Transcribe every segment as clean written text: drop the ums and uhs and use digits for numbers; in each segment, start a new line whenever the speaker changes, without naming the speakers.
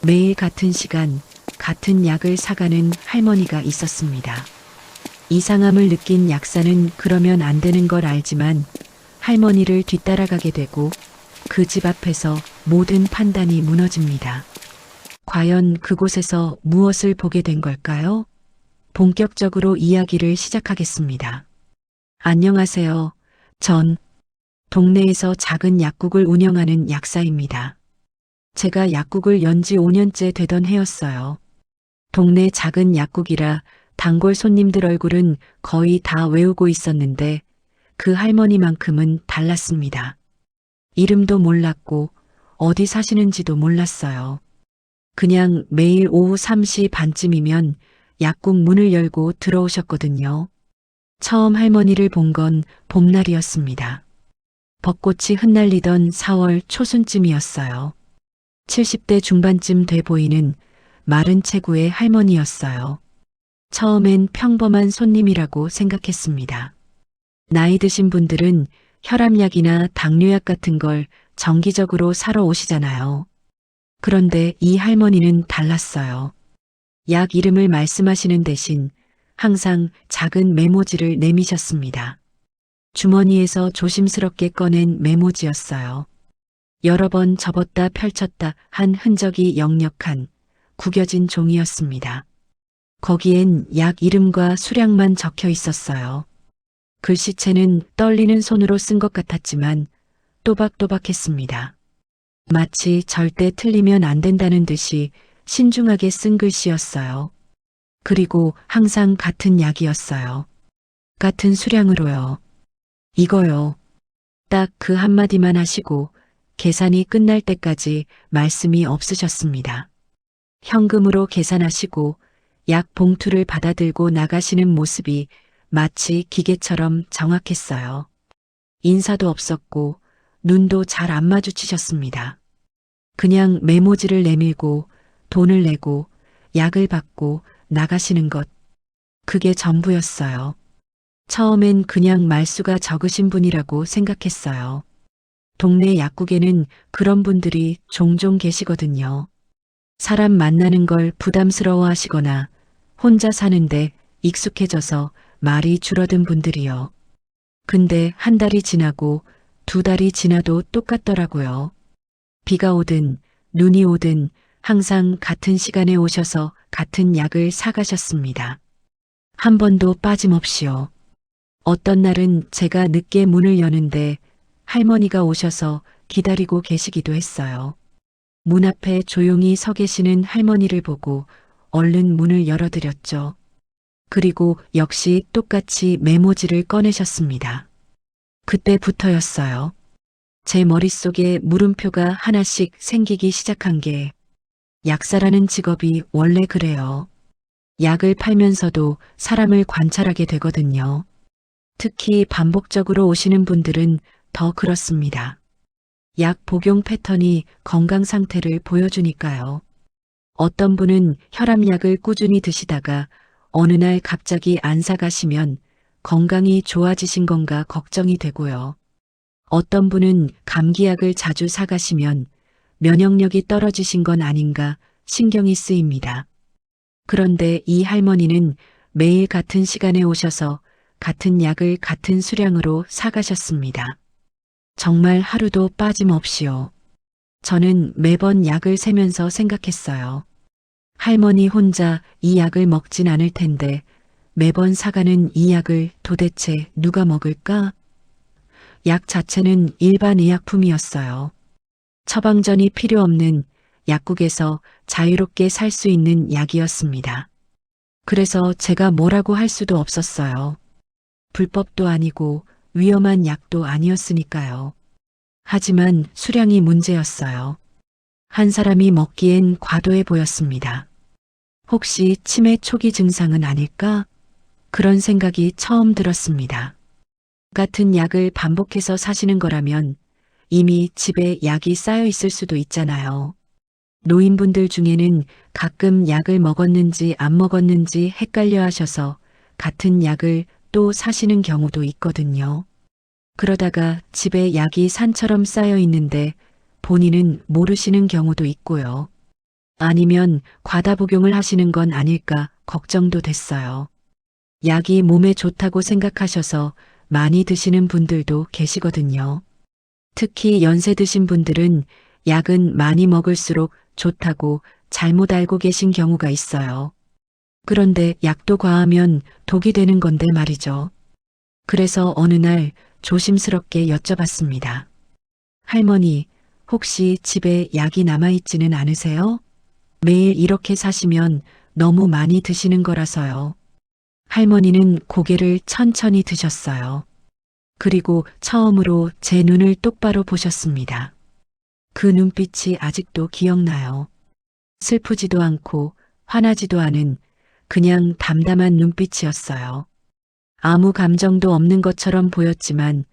매일 같은 시간, 같은 약을 사가는 할머니가 있었습니다. 이상함을 느낀 약사는 그러면 안 되는 걸 알지만 할머니를 뒤따라가게 되고 그 집 앞에서 모든 판단이 무너집니다. 과연 그곳에서 무엇을 보게 된 걸까요? 본격적으로 이야기를 시작하겠습니다. 안녕하세요. 전 동네에서 작은 약국을 운영하는 약사입니다. 제가 약국을 연지 5년째 되던 해였어요. 동네 작은 약국이라 단골 손님들 얼굴은 거의 다 외우고 있었는데 그 할머니만큼은 달랐습니다. 이름도 몰랐고 어디 사시는지도 몰랐어요. 그냥 매일 오후 3시 반쯤이면 약국 문을 열고 들어오셨거든요. 처음 할머니를 본 건 봄날이었습니다. 벚꽃이 흩날리던 4월 초순쯤이었어요. 70대 중반쯤 돼 보이는 마른 체구의 할머니였어요. 처음엔 평범한 손님이라고 생각했습니다. 나이 드신 분들은 혈압약이나 당뇨약 같은 걸 정기적으로 사러 오시잖아요. 그런데 이 할머니는 달랐어요. 약 이름을 말씀하시는 대신 항상 작은 메모지를 내미셨습니다. 주머니에서 조심스럽게 꺼낸 메모지였어요. 여러 번 접었다 펼쳤다 한 흔적이 역력한 구겨진 종이였습니다. 거기엔 약 이름과 수량만 적혀 있었어요. 글씨체는 떨리는 손으로 쓴 것 같았지만 또박또박했습니다. 마치 절대 틀리면 안 된다는 듯이 신중하게 쓴 글씨였어요. 그리고 항상 같은 약이었어요. 같은 수량으로요. 이거요. 딱 그 한마디만 하시고 계산이 끝날 때까지 말씀이 없으셨습니다. 현금으로 계산하시고 약 봉투를 받아들고 나가시는 모습이 마치 기계처럼 정확했어요. 인사도 없었고 눈도 잘 안 마주치셨습니다. 그냥 메모지를 내밀고 돈을 내고 약을 받고 나가시는 것. 그게 전부였어요. 처음엔 그냥 말수가 적으신 분이라고 생각했어요. 동네 약국에는 그런 분들이 종종 계시거든요. 사람 만나는 걸 부담스러워 하시거나 혼자 사는데 익숙해져서 말이 줄어든 분들이요. 근데 한 달이 지나고 두 달이 지나도 똑같더라고요. 비가 오든 눈이 오든 항상 같은 시간에 오셔서 같은 약을 사가셨습니다. 한 번도 빠짐없이요. 어떤 날은 제가 늦게 문을 여는데 할머니가 오셔서 기다리고 계시기도 했어요. 문 앞에 조용히 서 계시는 할머니를 보고 얼른 문을 열어드렸죠. 그리고 역시 똑같이 메모지를 꺼내셨습니다. 그때부터였어요. 제 머릿속에 물음표가 하나씩 생기기 시작한 게 약사라는 직업이 원래 그래요. 약을 팔면서도 사람을 관찰하게 되거든요. 특히 반복적으로 오시는 분들은 더 그렇습니다. 약 복용 패턴이 건강 상태를 보여주니까요. 어떤 분은 혈압약을 꾸준히 드시다가 어느 날 갑자기 안 사가시면 건강이 좋아지신 건가 걱정이 되고요. 어떤 분은 감기약을 자주 사가시면 면역력이 떨어지신 건 아닌가 신경이 쓰입니다. 그런데 이 할머니는 매일 같은 시간에 오셔서 같은 약을 같은 수량으로 사가셨습니다. 정말 하루도 빠짐없이요. 저는 매번 약을 세면서 생각했어요. 할머니 혼자 이 약을 먹진 않을 텐데 매번 사가는 이 약을 도대체 누가 먹을까? 약 자체는 일반 의약품이었어요. 처방전이 필요 없는 약국에서 자유롭게 살 수 있는 약이었습니다. 그래서 제가 뭐라고 할 수도 없었어요. 불법도 아니고 위험한 약도 아니었으니까요. 하지만 수량이 문제였어요. 한 사람이 먹기엔 과도해 보였습니다. 혹시 치매 초기 증상은 아닐까? 그런 생각이 처음 들었습니다. 같은 약을 반복해서 사시는 거라면 이미 집에 약이 쌓여 있을 수도 있잖아요. 노인분들 중에는 가끔 약을 먹었는지 안 먹었는지 헷갈려 하셔서 같은 약을 또 사시는 경우도 있거든요. 그러다가 집에 약이 산처럼 쌓여 있는데 본인은 모르시는 경우도 있고요. 아니면 과다 복용을 하시는 건 아닐까 걱정도 됐어요. 약이 몸에 좋다고 생각하셔서 많이 드시는 분들도 계시거든요. 특히 연세 드신 분들은 약은 많이 먹을수록 좋다고 잘못 알고 계신 경우가 있어요. 그런데 약도 과하면 독이 되는 건데 말이죠. 그래서 어느 날 조심스럽게 여쭤봤습니다. 할머니, 혹시 집에 약이 남아있지는 않으세요? 매일 이렇게 사시면 너무 많이 드시는 거라서요. 할머니는 고개를 천천히 드셨어요. 그리고 처음으로 제 눈을 똑바로 보셨습니다. 그 눈빛이 아직도 기억나요. 슬프지도 않고 화나지도 않은 그냥 담담한 눈빛이었어요. 아무 감정도 없는 것처럼 보였지만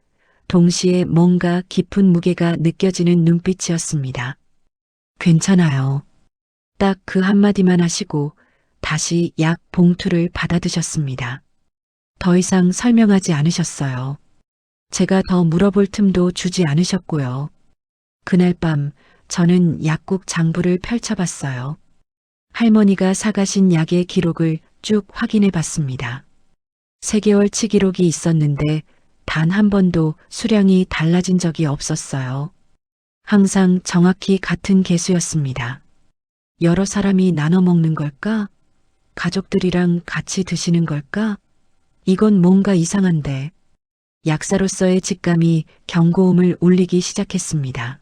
동시에 뭔가 깊은 무게가 느껴지는 눈빛이었습니다. 괜찮아요. 딱 그 한마디만 하시고 다시 약 봉투를 받아드셨습니다. 더 이상 설명하지 않으셨어요. 제가 더 물어볼 틈도 주지 않으셨고요. 그날 밤 저는 약국 장부를 펼쳐봤어요. 할머니가 사가신 약의 기록을 쭉 확인해 봤습니다. 3개월치 기록이 있었는데 단 한 번도 수량이 달라진 적이 없었어요. 항상 정확히 같은 개수였습니다. 여러 사람이 나눠 먹는 걸까? 가족들이랑 같이 드시는 걸까? 이건 뭔가 이상한데 약사로서의 직감이 경고음을 울리기 시작했습니다.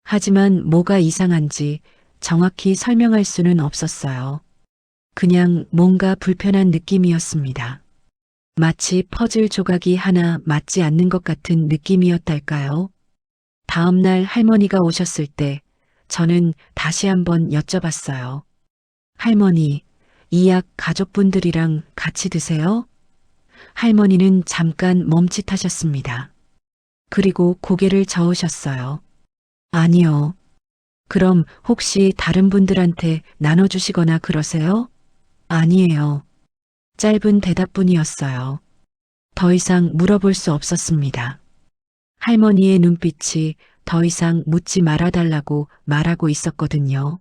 하지만 뭐가 이상한지 정확히 설명할 수는 없었어요. 그냥 뭔가 불편한 느낌이었습니다. 마치 퍼즐 조각이 하나 맞지 않는 것 같은 느낌이었달까요? 다음 날 할머니가 오셨을 때 저는 다시 한번 여쭤봤어요. 할머니, 이 약 가족분들이랑 같이 드세요? 할머니는 잠깐 멈칫하셨습니다. 그리고 고개를 저으셨어요. 아니요. 그럼 혹시 다른 분들한테 나눠주시거나 그러세요? 아니에요. 짧은 대답뿐이었어요. 더 이상 물어볼 수 없었습니다. 할머니의 눈빛이 더 이상 묻지 말아달라고 말하고 있었거든요.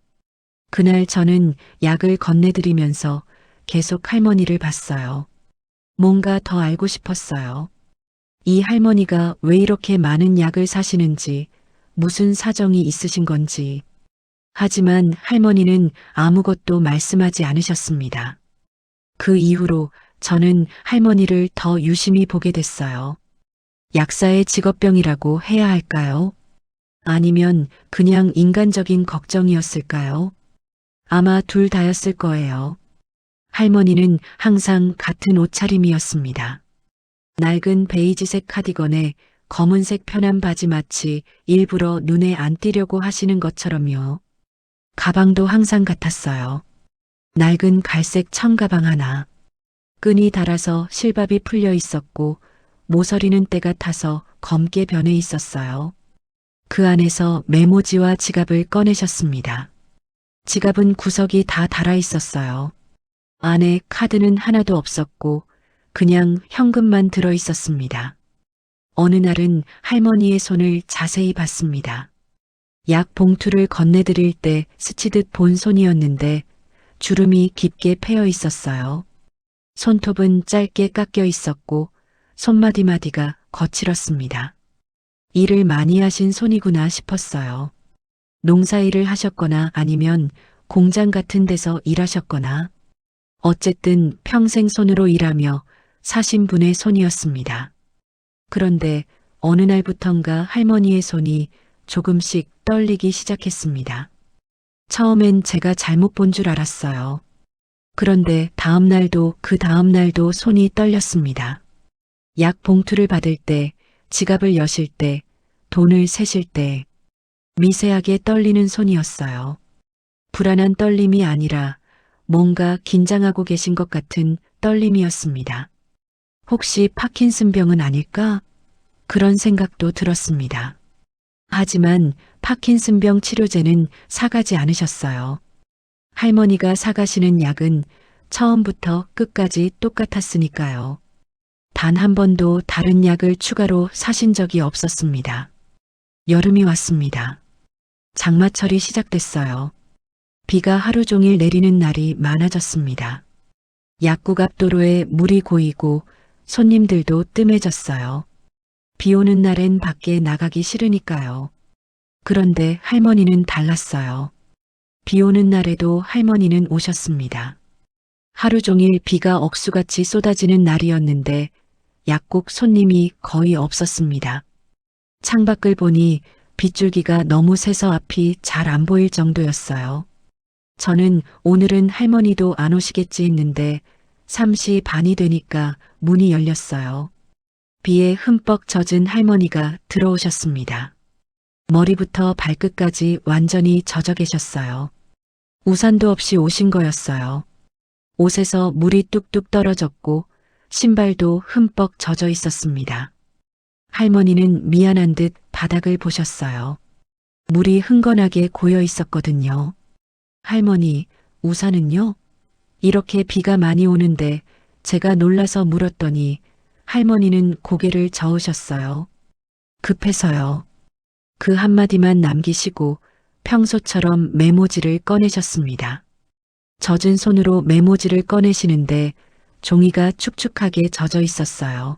그날 저는 약을 건네드리면서 계속 할머니를 봤어요. 뭔가 더 알고 싶었어요. 이 할머니가 왜 이렇게 많은 약을 사시는지, 무슨 사정이 있으신 건지. 하지만 할머니는 아무것도 말씀하지 않으셨습니다. 그 이후로 저는 할머니를 더 유심히 보게 됐어요. 약사의 직업병이라고 해야 할까요? 아니면 그냥 인간적인 걱정이었을까요? 아마 둘 다였을 거예요. 할머니는 항상 같은 옷차림이었습니다. 낡은 베이지색 카디건에 검은색 편한 바지 마치 일부러 눈에 안 띄려고 하시는 것처럼요. 가방도 항상 같았어요. 낡은 갈색 청가방 하나. 끈이 닳아서 실밥이 풀려 있었고 모서리는 때가 타서 검게 변해 있었어요. 그 안에서 메모지와 지갑을 꺼내셨습니다. 지갑은 구석이 다 닳아 있었어요. 안에 카드는 하나도 없었고 그냥 현금만 들어 있었습니다. 어느 날은 할머니의 손을 자세히 봤습니다. 약 봉투를 건네드릴 때 스치듯 본 손이었는데 주름이 깊게 패여 있었어요. 손톱은 짧게 깎여 있었고 손마디마디가 거칠었습니다. 일을 많이 하신 손이구나 싶었어요. 농사일을 하셨거나 아니면 공장 같은 데서 일하셨거나 어쨌든 평생 손으로 일하며 사신 분의 손이었습니다. 그런데 어느 날부턴가 할머니의 손이 조금씩 떨리기 시작했습니다. 처음엔 제가 잘못 본 줄 알았어요. 그런데 다음 날도 그 다음 날도 손이 떨렸습니다. 약 봉투를 받을 때, 지갑을 여실 때, 돈을 세실 때 미세하게 떨리는 손이었어요. 불안한 떨림이 아니라 뭔가 긴장하고 계신 것 같은 떨림이었습니다. 혹시 파킨슨병은 아닐까? 그런 생각도 들었습니다. 하지만 파킨슨병 치료제는 사가지 않으셨어요. 할머니가 사가시는 약은 처음부터 끝까지 똑같았으니까요. 단 한 번도 다른 약을 추가로 사신 적이 없었습니다. 여름이 왔습니다. 장마철이 시작됐어요. 비가 하루 종일 내리는 날이 많아졌습니다. 약국 앞 도로에 물이 고이고 손님들도 뜸해졌어요. 비 오는 날엔 밖에 나가기 싫으니까요. 그런데 할머니는 달랐어요. 비 오는 날에도 할머니는 오셨습니다. 하루 종일 비가 억수같이 쏟아지는 날이었는데 약국 손님이 거의 없었습니다. 창밖을 보니 빗줄기가 너무 새서 앞이 잘 안 보일 정도였어요. 저는 오늘은 할머니도 안 오시겠지 했는데 3시 반이 되니까 문이 열렸어요. 비에 흠뻑 젖은 할머니가 들어오셨습니다. 머리부터 발끝까지 완전히 젖어 계셨어요. 우산도 없이 오신 거였어요. 옷에서 물이 뚝뚝 떨어졌고 신발도 흠뻑 젖어 있었습니다. 할머니는 미안한 듯 바닥을 보셨어요. 물이 흥건하게 고여 있었거든요. 할머니, 우산은요? 이렇게 비가 많이 오는데 제가 놀라서 물었더니 할머니는 고개를 저으셨어요. 급해서요. 그 한마디만 남기시고 평소처럼 메모지를 꺼내셨습니다. 젖은 손으로 메모지를 꺼내시는데 종이가 축축하게 젖어 있었어요.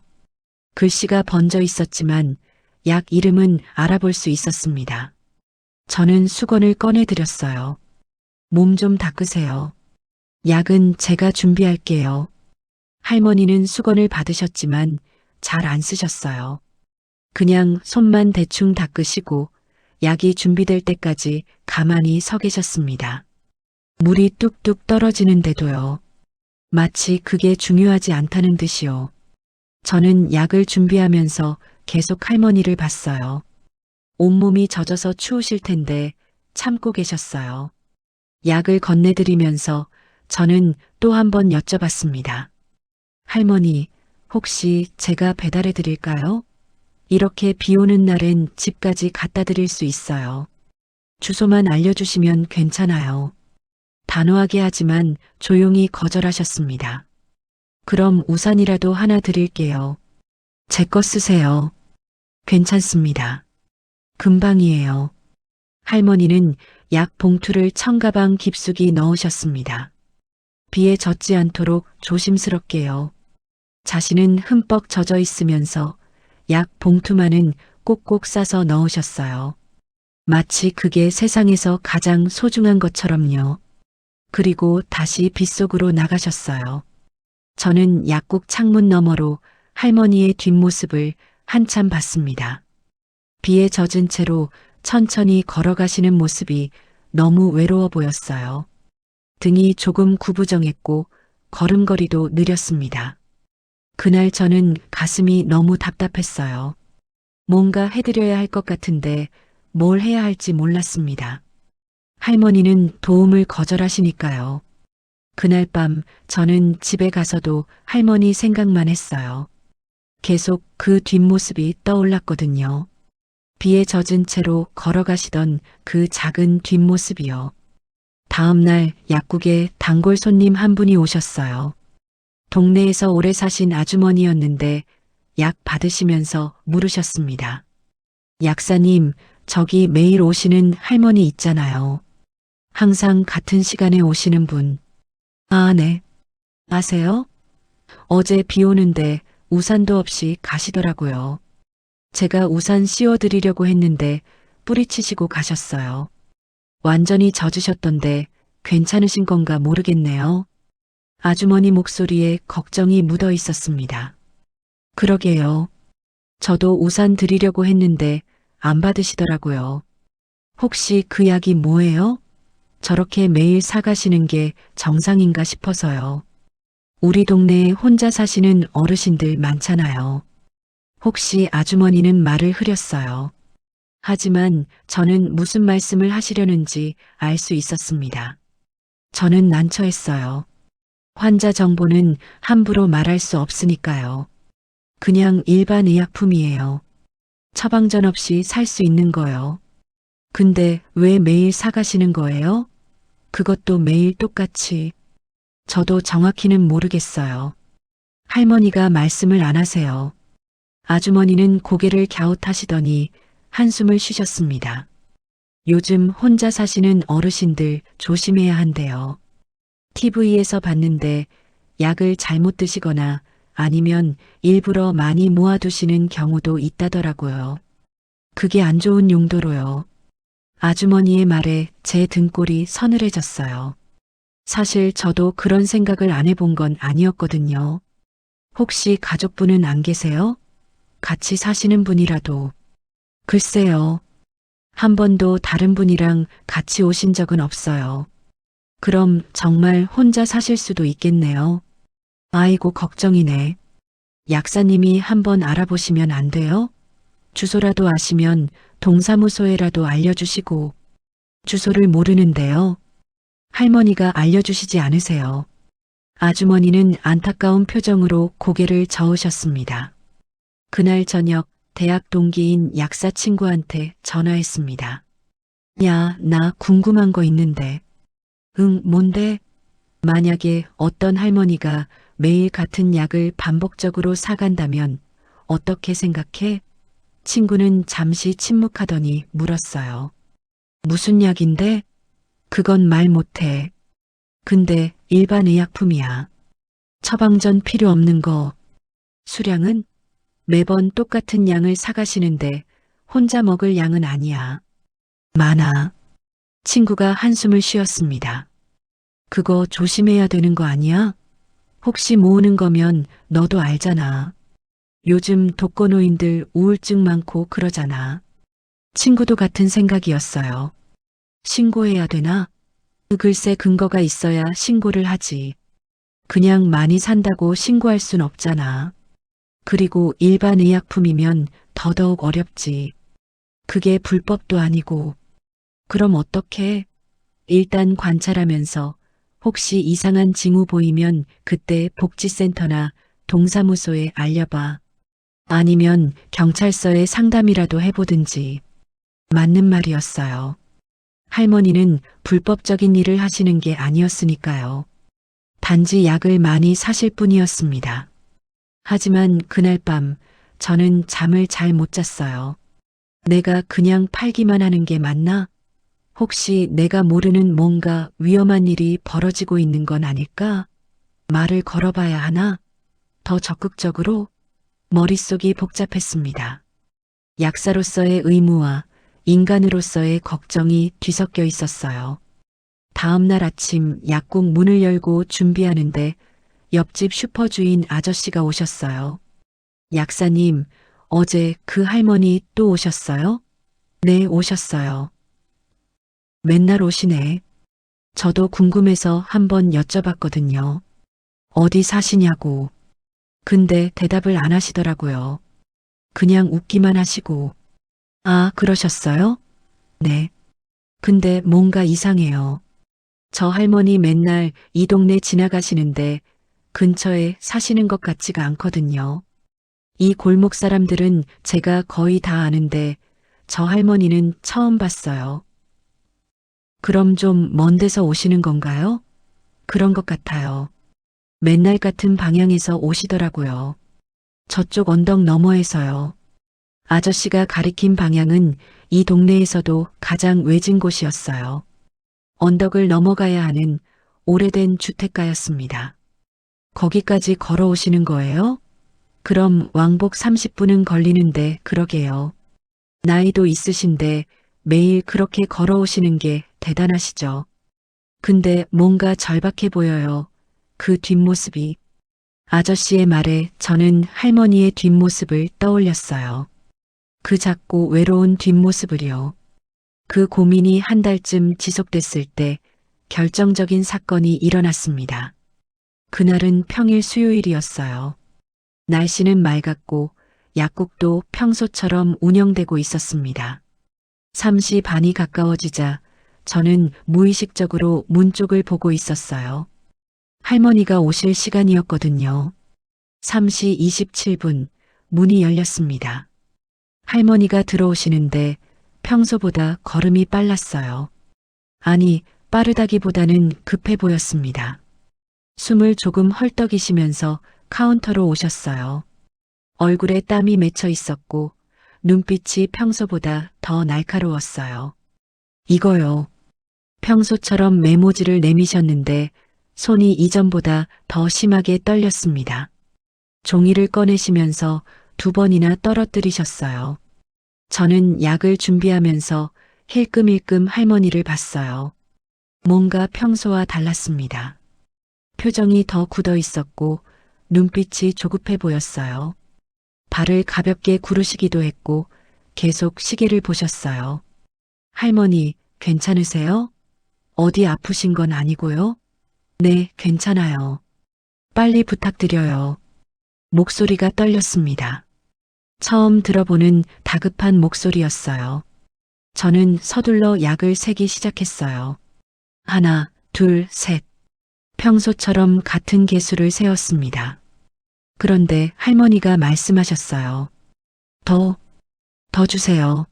글씨가 번져 있었지만 약 이름은 알아볼 수 있었습니다. 저는 수건을 꺼내드렸어요. 몸 좀 닦으세요. 약은 제가 준비할게요. 할머니는 수건을 받으셨지만 잘 안 쓰셨어요. 그냥 손만 대충 닦으시고 약이 준비될 때까지 가만히 서 계셨습니다. 물이 뚝뚝 떨어지는데도요. 마치 그게 중요하지 않다는 듯이요. 저는 약을 준비하면서 계속 할머니를 봤어요. 온몸이 젖어서 추우실 텐데 참고 계셨어요. 약을 건네드리면서 저는 또 한 번 여쭤봤습니다. 할머니, 혹시 제가 배달해 드릴까요? 이렇게 비 오는 날엔 집까지 갖다 드릴 수 있어요. 주소만 알려주시면 괜찮아요. 단호하게 하지만 조용히 거절하셨습니다. 그럼 우산이라도 하나 드릴게요. 제 거 쓰세요. 괜찮습니다. 금방이에요. 할머니는 약 봉투를 청가방 깊숙이 넣으셨습니다. 비에 젖지 않도록 조심스럽게요. 자신은 흠뻑 젖어 있으면서 약 봉투만은 꼭꼭 싸서 넣으셨어요. 마치 그게 세상에서 가장 소중한 것처럼요. 그리고 다시 빗속으로 나가셨어요. 저는 약국 창문 너머로 할머니의 뒷모습을 한참 봤습니다. 비에 젖은 채로 천천히 걸어가시는 모습이 너무 외로워 보였어요. 등이 조금 구부정했고 걸음걸이도 느렸습니다. 그날 저는 가슴이 너무 답답했어요. 뭔가 해드려야 할 것 같은데 뭘 해야 할지 몰랐습니다. 할머니는 도움을 거절하시니까요. 그날 밤 저는 집에 가서도 할머니 생각만 했어요. 계속 그 뒷모습이 떠올랐거든요. 비에 젖은 채로 걸어가시던 그 작은 뒷모습이요. 다음 날 약국에 단골 손님 한 분이 오셨어요. 동네에서 오래 사신 아주머니였는데 약 받으시면서 물으셨습니다. 약사님, 저기 매일 오시는 할머니 있잖아요. 항상 같은 시간에 오시는 분. 아, 네. 아세요? 어제 비 오는데 우산도 없이 가시더라고요. 제가 우산 씌워드리려고 했는데 뿌리치시고 가셨어요. 완전히 젖으셨던데 괜찮으신 건가 모르겠네요. 아주머니 목소리에 걱정이 묻어 있었습니다. 그러게요. 저도 우산 드리려고 했는데 안 받으시더라고요. 혹시 그 약이 뭐예요? 저렇게 매일 사가시는 게 정상인가 싶어서요. 우리 동네에 혼자 사시는 어르신들 많잖아요. 혹시 아주머니는 말을 흐렸어요. 하지만 저는 무슨 말씀을 하시려는지 알 수 있었습니다. 저는 난처했어요. 환자 정보는 함부로 말할 수 없으니까요. 그냥 일반 의약품이에요. 처방전 없이 살 수 있는 거요. 근데 왜 매일 사가시는 거예요? 그것도 매일 똑같이. 저도 정확히는 모르겠어요. 할머니가 말씀을 안 하세요. 아주머니는 고개를 갸웃하시더니 한숨을 쉬셨습니다. 요즘 혼자 사시는 어르신들 조심해야 한대요. TV에서 봤는데 약을 잘못 드시거나 아니면 일부러 많이 모아두시는 경우도 있다더라고요. 그게 안 좋은 용도로요. 아주머니의 말에 제 등골이 서늘해졌어요. 사실 저도 그런 생각을 안 해본 건 아니었거든요. 혹시 가족분은 안 계세요? 같이 사시는 분이라도. 글쎄요. 한 번도 다른 분이랑 같이 오신 적은 없어요. 그럼 정말 혼자 사실 수도 있겠네요. 아이고, 걱정이네. 약사님이 한번 알아보시면 안 돼요? 주소라도 아시면 동사무소에라도 알려주시고. 주소를 모르는데요. 할머니가 알려주시지 않으세요. 아주머니는 안타까운 표정으로 고개를 저으셨습니다. 그날 저녁 대학 동기인 약사 친구한테 전화했습니다. 야, 나 궁금한 거 있는데. 응, 뭔데? 만약에 어떤 할머니가 매일 같은 약을 반복적으로 사간다면 어떻게 생각해? 친구는 잠시 침묵하더니 물었어요. 무슨 약인데? 그건 말 못해. 근데 일반 의약품이야. 처방전 필요 없는 거. 수량은? 매번 똑같은 양을 사가시는데 혼자 먹을 양은 아니야. 많아. 친구가 한숨을 쉬었습니다. 그거 조심해야 되는 거 아니야? 혹시 모으는 거면 너도 알잖아. 요즘 독거노인들 우울증 많고 그러잖아. 친구도 같은 생각이었어요. 신고해야 되나? 글쎄, 근거가 있어야 신고를 하지. 그냥 많이 산다고 신고할 순 없잖아. 그리고 일반 의약품이면 더더욱 어렵지. 그게 불법도 아니고. 그럼 어떡해? 일단 관찰하면서 혹시 이상한 징후 보이면 그때 복지센터나 동사무소에 알려봐. 아니면 경찰서에 상담이라도 해보든지. 맞는 말이었어요. 할머니는 불법적인 일을 하시는 게 아니었으니까요. 단지 약을 많이 사실 뿐이었습니다. 하지만 그날 밤 저는 잠을 잘 못 잤어요. 내가 그냥 팔기만 하는 게 맞나? 혹시 내가 모르는 뭔가 위험한 일이 벌어지고 있는 건 아닐까? 말을 걸어봐야 하나? 더 적극적으로? 머릿속이 복잡했습니다. 약사로서의 의무와 인간으로서의 걱정이 뒤섞여 있었어요. 다음 날 아침 약국 문을 열고 준비하는데 옆집 슈퍼주인 아저씨가 오셨어요. 약사님, 어제 그 할머니 또 오셨어요? 네, 오셨어요. 맨날 오시네. 저도 궁금해서 한번 여쭤봤거든요. 어디 사시냐고. 근데 대답을 안 하시더라고요. 그냥 웃기만 하시고. 아, 그러셨어요? 네. 근데 뭔가 이상해요. 저 할머니 맨날 이 동네 지나가시는데 근처에 사시는 것 같지가 않거든요. 이 골목 사람들은 제가 거의 다 아는데 저 할머니는 처음 봤어요. 그럼 좀 먼 데서 오시는 건가요? 그런 것 같아요. 맨날 같은 방향에서 오시더라고요. 저쪽 언덕 너머에서요. 아저씨가 가리킨 방향은 이 동네에서도 가장 외진 곳이었어요. 언덕을 넘어가야 하는 오래된 주택가였습니다. 거기까지 걸어오시는 거예요? 그럼 왕복 30분은 걸리는데 그러게요. 나이도 있으신데 매일 그렇게 걸어오시는 게 대단하시죠. 근데 뭔가 절박해 보여요. 그 뒷모습이. 아저씨의 말에 저는 할머니의 뒷모습을 떠올렸어요. 그 작고 외로운 뒷모습을요. 그 고민이 한 달쯤 지속됐을 때 결정적인 사건이 일어났습니다. 그날은 평일 수요일이었어요. 날씨는 맑았고 약국도 평소처럼 운영되고 있었습니다. 3시 반이 가까워지자 저는 무의식적으로 문 쪽을 보고 있었어요. 할머니가 오실 시간이었거든요. 3시 27분 문이 열렸습니다. 할머니가 들어오시는데 평소보다 걸음이 빨랐어요. 아니, 빠르다기보다는 급해 보였습니다. 숨을 조금 헐떡이시면서 카운터로 오셨어요. 얼굴에 땀이 맺혀 있었고 눈빛이 평소보다 더 날카로웠어요. 이거요. 평소처럼 메모지를 내미셨는데 손이 이전보다 더 심하게 떨렸습니다. 종이를 꺼내시면서 2번이나 떨어뜨리셨어요. 저는 약을 준비하면서 힐끔힐끔 할머니를 봤어요. 뭔가 평소와 달랐습니다. 표정이 더 굳어 있었고 눈빛이 조급해 보였어요. 발을 가볍게 구르시기도 했고 계속 시계를 보셨어요. 할머니, 괜찮으세요? 어디 아프신 건 아니고요? 네, 괜찮아요. 빨리 부탁드려요. 목소리가 떨렸습니다. 처음 들어보는 다급한 목소리였어요. 저는 서둘러 약을 세기 시작했어요. 하나, 둘, 셋. 평소처럼 같은 개수를 세었습니다. 그런데 할머니가 말씀하셨어요. 더 주세요.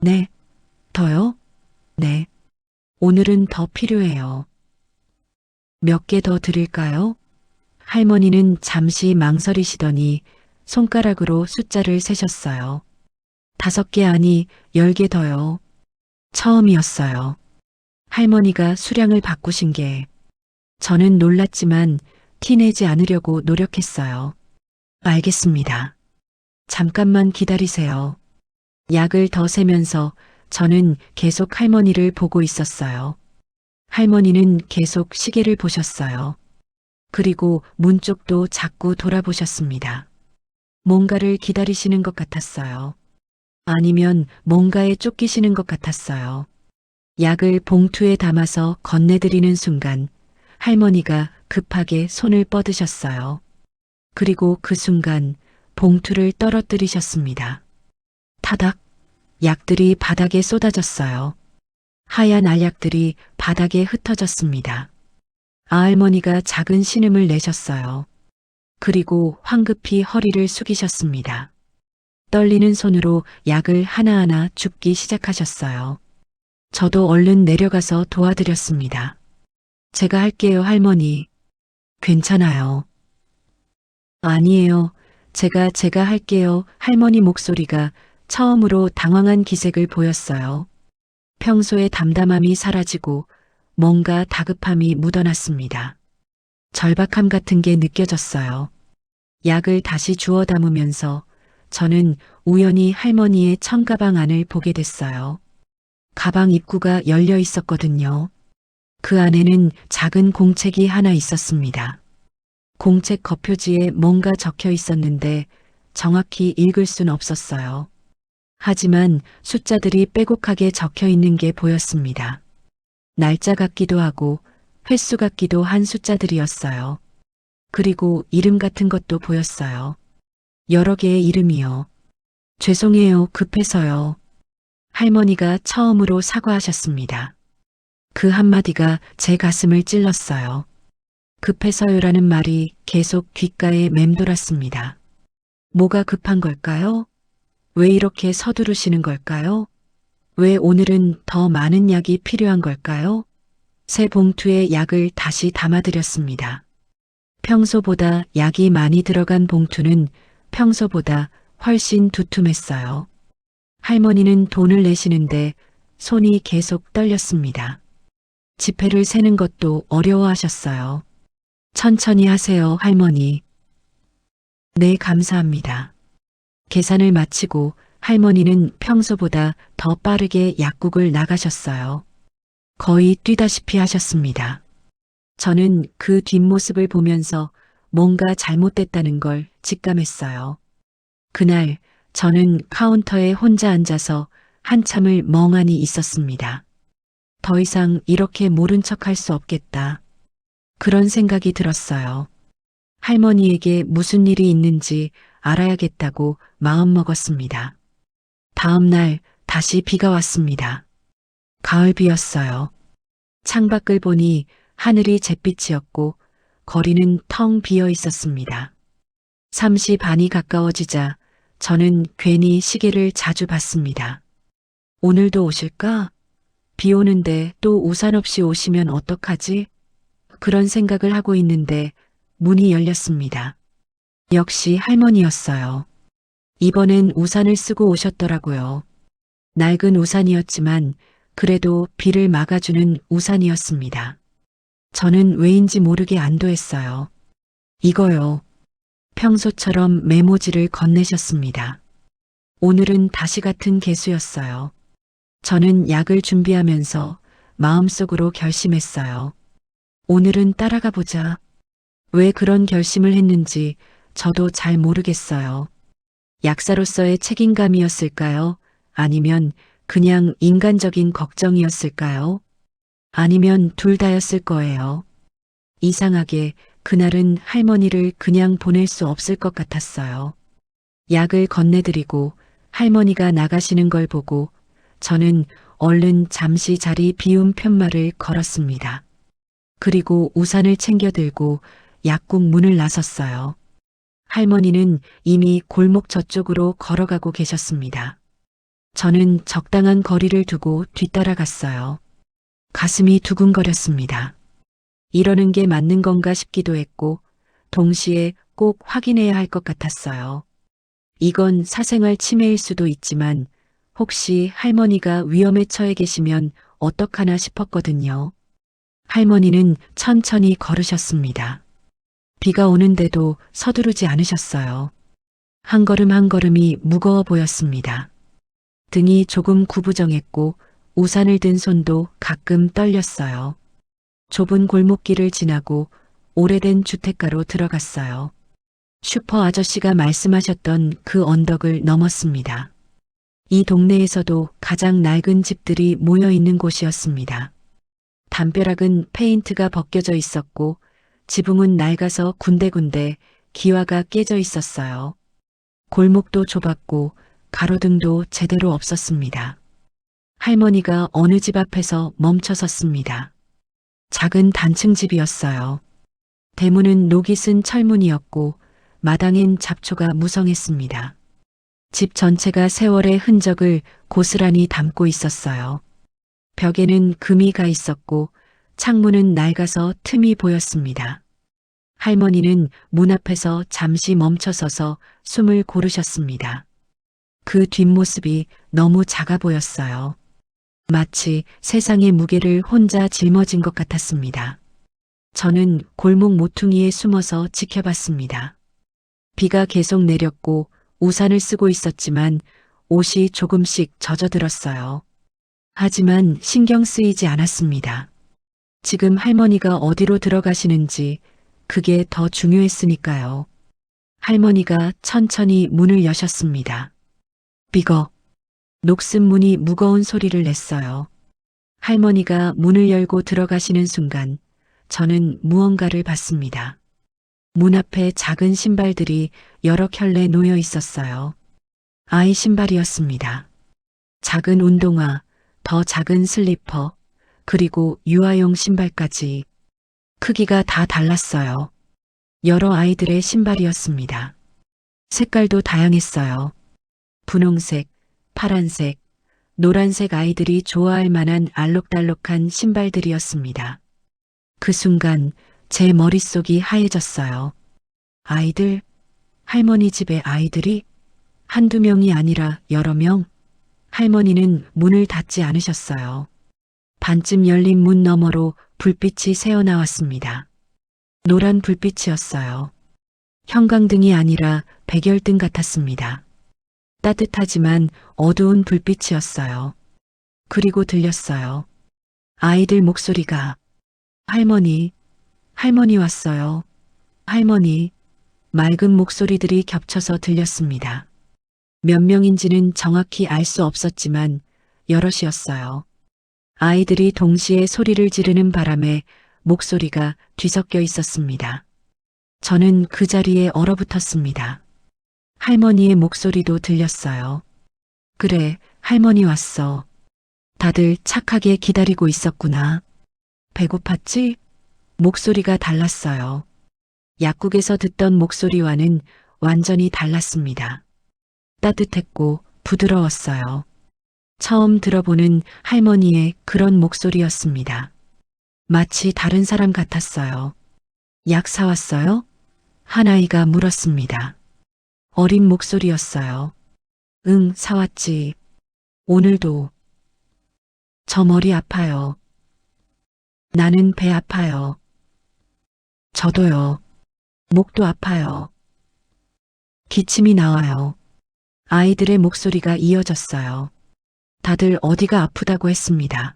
네, 더요? 네. 오늘은 더 필요해요. 몇 개 더 드릴까요? 할머니는 잠시 망설이시더니 손가락으로 숫자를 세셨어요. 5개 아니 10개 더요. 처음이었어요. 할머니가 수량을 바꾸신 게 저는 놀랐지만 티내지 않으려고 노력했어요. 알겠습니다. 잠깐만 기다리세요. 약을 더 세면서 저는 계속 할머니를 보고 있었어요. 할머니는 계속 시계를 보셨어요. 그리고 문 쪽도 자꾸 돌아보셨습니다. 뭔가를 기다리시는 것 같았어요. 아니면 뭔가에 쫓기시는 것 같았어요. 약을 봉투에 담아서 건네드리는 순간 할머니가 급하게 손을 뻗으셨어요. 그리고 그 순간 봉투를 떨어뜨리셨습니다. 타닥, 약들이 바닥에 쏟아졌어요. 하얀 알약들이 바닥에 흩어졌습니다. 아할머니가 작은 신음을 내셨어요. 그리고 황급히 허리를 숙이셨습니다. 떨리는 손으로 약을 하나하나 줍기 시작하셨어요. 저도 얼른 내려가서 도와드렸습니다. 제가 할게요, 할머니. 괜찮아요. 아니에요. 제가 할게요. 할머니 목소리가 처음으로 당황한 기색을 보였어요. 평소의 담담함이 사라지고 뭔가 다급함이 묻어났습니다. 절박함 같은 게 느껴졌어요. 약을 다시 주워 담으면서 저는 우연히 할머니의 청가방 안을 보게 됐어요. 가방 입구가 열려 있었거든요. 그 안에는 작은 공책이 하나 있었습니다. 공책 겉표지에 뭔가 적혀 있었는데 정확히 읽을 순 없었어요. 하지만 숫자들이 빼곡하게 적혀 있는 게 보였습니다. 날짜 같기도 하고 횟수 같기도 한 숫자들이었어요. 그리고 이름 같은 것도 보였어요. 여러 개의 이름이요. 죄송해요, 급해서요. 할머니가 처음으로 사과하셨습니다. 그 한마디가 제 가슴을 찔렀어요. 급해서요라는 말이 계속 귓가에 맴돌았습니다. 뭐가 급한 걸까요? 왜 이렇게 서두르시는 걸까요? 왜 오늘은 더 많은 약이 필요한 걸까요? 새 봉투에 약을 다시 담아드렸습니다. 평소보다 약이 많이 들어간 봉투는 평소보다 훨씬 두툼했어요. 할머니는 돈을 내시는데 손이 계속 떨렸습니다. 지폐를 세는 것도 어려워하셨어요. 천천히 하세요, 할머니. 네, 감사합니다. 계산을 마치고 할머니는 평소보다 더 빠르게 약국을 나가셨어요. 거의 뛰다시피 하셨습니다. 저는 그 뒷모습을 보면서 뭔가 잘못됐다는 걸 직감했어요. 그날 저는 카운터에 혼자 앉아서 한참을 멍하니 있었습니다. 더 이상 이렇게 모른 척 할 수 없겠다. 그런 생각이 들었어요. 할머니에게 무슨 일이 있는지 알아야겠다고 마음먹었습니다. 다음 날 다시 비가 왔습니다. 가을비였어요. 창밖을 보니 하늘이 잿빛이었고 거리는 텅 비어 있었습니다. 3시 반이 가까워지자 저는 괜히 시계를 자주 봤습니다. 오늘도 오실까? 비 오는데 또 우산 없이 오시면 어떡하지? 그런 생각을 하고 있는데 문이 열렸습니다. 역시 할머니였어요. 이번엔 우산을 쓰고 오셨더라고요. 낡은 우산이었지만 그래도 비를 막아주는 우산이었습니다. 저는 왜인지 모르게 안도했어요. 이거요. 평소처럼 메모지를 건네셨습니다. 오늘은 다시 같은 개수였어요. 저는 약을 준비하면서 마음속으로 결심했어요. 오늘은 따라가 보자. 왜 그런 결심을 했는지 저도 잘 모르겠어요. 약사로서의 책임감이었을까요? 아니면 그냥 인간적인 걱정이었을까요? 아니면 둘 다였을 거예요. 이상하게 그날은 할머니를 그냥 보낼 수 없을 것 같았어요. 약을 건네드리고 할머니가 나가시는 걸 보고 저는 얼른 잠시 자리 비운 편말을 걸었습니다. 그리고 우산을 챙겨 들고 약국 문을 나섰어요. 할머니는 이미 골목 저쪽으로 걸어가고 계셨습니다. 저는 적당한 거리를 두고 뒤따라갔어요. 가슴이 두근거렸습니다. 이러는 게 맞는 건가 싶기도 했고, 동시에 꼭 확인해야 할 것 같았어요. 이건 사생활 침해일 수도 있지만, 혹시 할머니가 위험에 처해 계시면 어떡하나 싶었거든요. 할머니는 천천히 걸으셨습니다. 비가 오는데도 서두르지 않으셨어요. 한 걸음 한 걸음이 무거워 보였습니다. 등이 조금 구부정했고 우산을 든 손도 가끔 떨렸어요. 좁은 골목길을 지나고 오래된 주택가로 들어갔어요. 슈퍼 아저씨가 말씀하셨던 그 언덕을 넘었습니다. 이 동네에서도 가장 낡은 집들이 모여 있는 곳이었습니다. 담벼락은 페인트가 벗겨져 있었고 지붕은 낡아서 군데군데 기와가 깨져 있었어요. 골목도 좁았고 가로등도 제대로 없었습니다. 할머니가 어느 집 앞에서 멈춰 섰습니다. 작은 단층 집이었어요. 대문은 녹이 쓴 철문이었고 마당엔 잡초가 무성했습니다. 집 전체가 세월의 흔적을 고스란히 담고 있었어요. 벽에는 금이 가 있었고 창문은 낡아서 틈이 보였습니다. 할머니는 문 앞에서 잠시 멈춰서서 숨을 고르셨습니다. 그 뒷모습이 너무 작아 보였어요. 마치 세상의 무게를 혼자 짊어진 것 같았습니다. 저는 골목 모퉁이에 숨어서 지켜봤습니다. 비가 계속 내렸고 우산을 쓰고 있었지만 옷이 조금씩 젖어들었어요. 하지만 신경 쓰이지 않았습니다. 지금 할머니가 어디로 들어가시는지 그게 더 중요했으니까요. 할머니가 천천히 문을 여셨습니다. 삐걱. 녹슨 문이 무거운 소리를 냈어요. 할머니가 문을 열고 들어가시는 순간 저는 무언가를 봤습니다. 문 앞에 작은 신발들이 여러 켤레 놓여 있었어요. 아이 신발이었습니다. 작은 운동화, 더 작은 슬리퍼, 그리고 유아용 신발까지. 크기가 다 달랐어요. 여러 아이들의 신발이었습니다. 색깔도 다양했어요. 분홍색, 파란색, 노란색 아이들이 좋아할 만한 알록달록한 신발들이었습니다. 그 순간 제 머릿속이 하얘졌어요. 아이들, 할머니 집의 아이들이 한두 명이 아니라 여러 명. 할머니는 문을 닫지 않으셨어요. 반쯤 열린 문 너머로 불빛이 새어나왔습니다. 노란 불빛이었어요. 형광등이 아니라 백열등 같았습니다. 따뜻하지만 어두운 불빛이었어요. 그리고 들렸어요. 아이들 목소리가 할머니, 할머니 왔어요. 할머니, 맑은 목소리들이 겹쳐서 들렸습니다. 몇 명인지는 정확히 알 수 없었지만 여럿이었어요. 아이들이 동시에 소리를 지르는 바람에 목소리가 뒤섞여 있었습니다. 저는 그 자리에 얼어붙었습니다. 할머니의 목소리도 들렸어요. 그래, 할머니 왔어. 다들 착하게 기다리고 있었구나. 배고팠지? 목소리가 달랐어요. 약국에서 듣던 목소리와는 완전히 달랐습니다. 따뜻했고 부드러웠어요. 처음 들어보는 할머니의 그런 목소리였습니다. 마치 다른 사람 같았어요. 약 사왔어요? 한 아이가 물었습니다. 어린 목소리였어요. 응, 사왔지. 오늘도. 저 머리 아파요. 나는 배 아파요. 저도요. 목도 아파요. 기침이 나와요. 아이들의 목소리가 이어졌어요. 다들 어디가 아프다고 했습니다.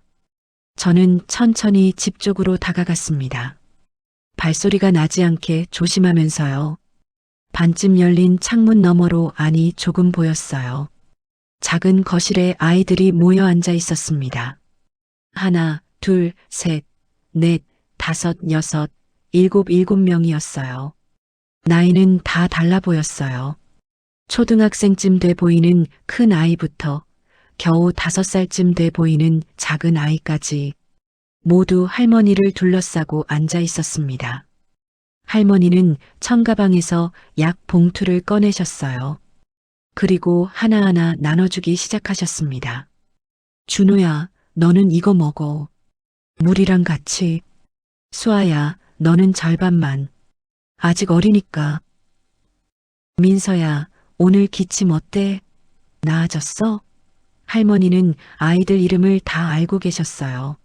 저는 천천히 집 쪽으로 다가갔습니다. 발소리가 나지 않게 조심하면서요. 반쯤 열린 창문 너머로 안이 조금 보였어요. 작은 거실에 아이들이 모여 앉아 있었습니다. 하나, 둘, 셋, 넷, 다섯, 여섯, 일곱 명이었어요. 나이는 다 달라 보였어요. 초등학생쯤 돼 보이는 큰 아이부터 겨우 5살쯤 돼 보이는 작은 아이까지 모두 할머니를 둘러싸고 앉아 있었습니다. 할머니는 청가방에서 약 봉투를 꺼내셨어요. 그리고 하나하나 나눠주기 시작하셨습니다. 준호야, 너는 이거 먹어. 물이랑 같이. 수아야, 너는 절반만. 아직 어리니까. 민서야, 오늘 기침 어때? 나아졌어? 할머니는 아이들 이름을 다 알고 계셨어요.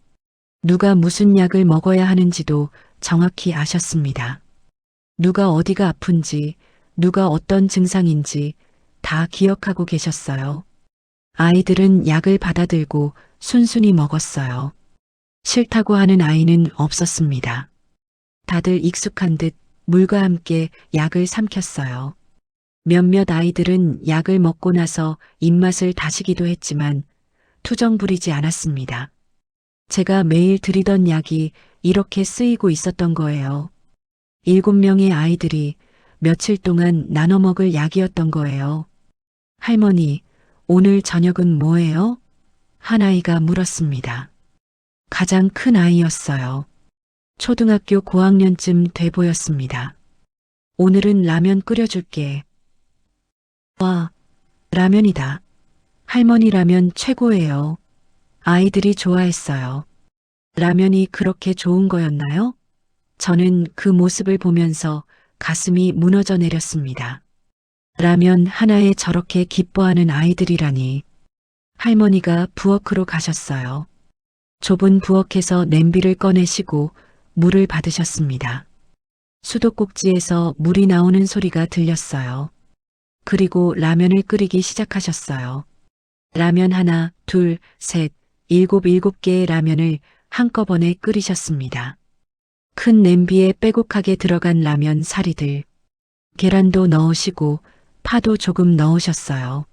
누가 무슨 약을 먹어야 하는지도 정확히 아셨습니다. 누가 어디가 아픈지, 누가 어떤 증상인지 다 기억하고 계셨어요. 아이들은 약을 받아들고 순순히 먹었어요. 싫다고 하는 아이는 없었습니다. 다들 익숙한 듯 물과 함께 약을 삼켰어요. 몇몇 아이들은 약을 먹고 나서 입맛을 다시기도 했지만 투정 부리지 않았습니다. 제가 매일 드리던 약이 이렇게 쓰이고 있었던 거예요. 7명의 아이들이 며칠 동안 나눠 먹을 약이었던 거예요. 할머니, 오늘 저녁은 뭐예요? 한 아이가 물었습니다. 가장 큰 아이였어요. 초등학교 고학년쯤 돼 보였습니다. 오늘은 라면 끓여줄게. 와, 라면이다. 할머니 라면 최고예요. 아이들이 좋아했어요. 라면이 그렇게 좋은 거였나요? 저는 그 모습을 보면서 가슴이 무너져 내렸습니다. 라면 하나에 저렇게 기뻐하는 아이들이라니. 할머니가 부엌으로 가셨어요. 좁은 부엌에서 냄비를 꺼내시고 물을 받으셨습니다. 수도꼭지에서 물이 나오는 소리가 들렸어요. 그리고 라면을 끓이기 시작하셨어요. 라면 하나, 둘, 셋, 일곱 개의 라면을 한꺼번에 끓이셨습니다. 큰 냄비에 빼곡하게 들어간 라면 사리들. 계란도 넣으시고 파도 조금 넣으셨어요.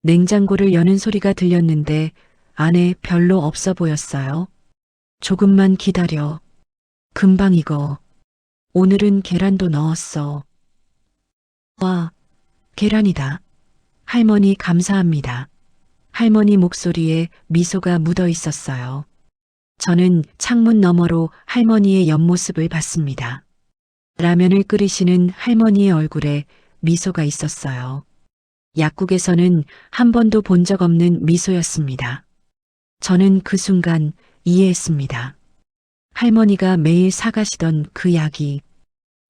냉장고를 여는 소리가 들렸는데 안에 별로 없어 보였어요. 조금만 기다려. 금방 익어. 오늘은 계란도 넣었어. 와, 계란이다. 할머니 감사합니다. 할머니 목소리에 미소가 묻어 있었어요. 저는 창문 너머로 할머니의 옆모습을 봤습니다. 라면을 끓이시는 할머니의 얼굴에 미소가 있었어요. 약국에서는 한 번도 본 적 없는 미소였습니다. 저는 그 순간 이해했습니다. 할머니가 매일 사가시던 그 약이,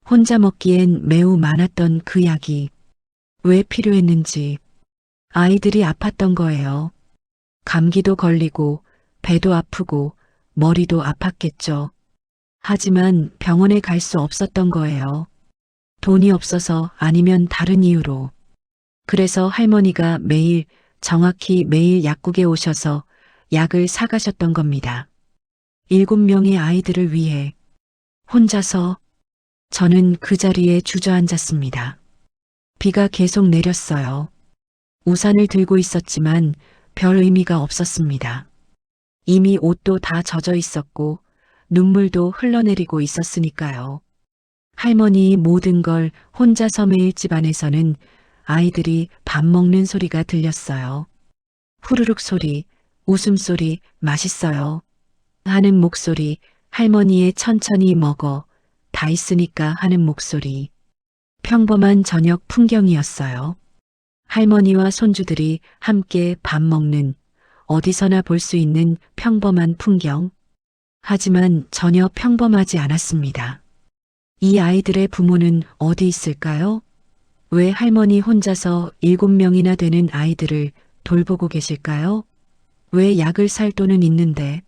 혼자 먹기엔 매우 많았던 그 약이 왜 필요했는지. 아이들이 아팠던 거예요. 감기도 걸리고 배도 아프고 머리도 아팠겠죠. 하지만 병원에 갈 수 없었던 거예요. 돈이 없어서 아니면 다른 이유로. 그래서 할머니가 매일, 정확히 매일 약국에 오셔서 약을 사가셨던 겁니다. 7명의 아이들을 위해. 혼자서. 저는 그 자리에 주저앉았습니다. 비가 계속 내렸어요. 우산을 들고 있었지만 별 의미가 없었습니다. 이미 옷도 다 젖어 있었고 눈물도 흘러내리고 있었으니까요. 할머니 모든 걸 혼자서 매일 집안에서는 아이들이 밥 먹는 소리가 들렸어요. 후루룩 소리, 웃음소리, 맛있어요 하는 목소리, 할머니의 천천히 먹어, 다 있으니까 하는 목소리. 평범한 저녁 풍경이었어요. 할머니와 손주들이 함께 밥 먹는, 어디서나 볼 수 있는 평범한 풍경. 하지만 전혀 평범하지 않았습니다. 이 아이들의 부모는 어디 있을까요? 왜 할머니 혼자서 7명이나 되는 아이들을 돌보고 계실까요? 왜 약을 살 돈은 있는데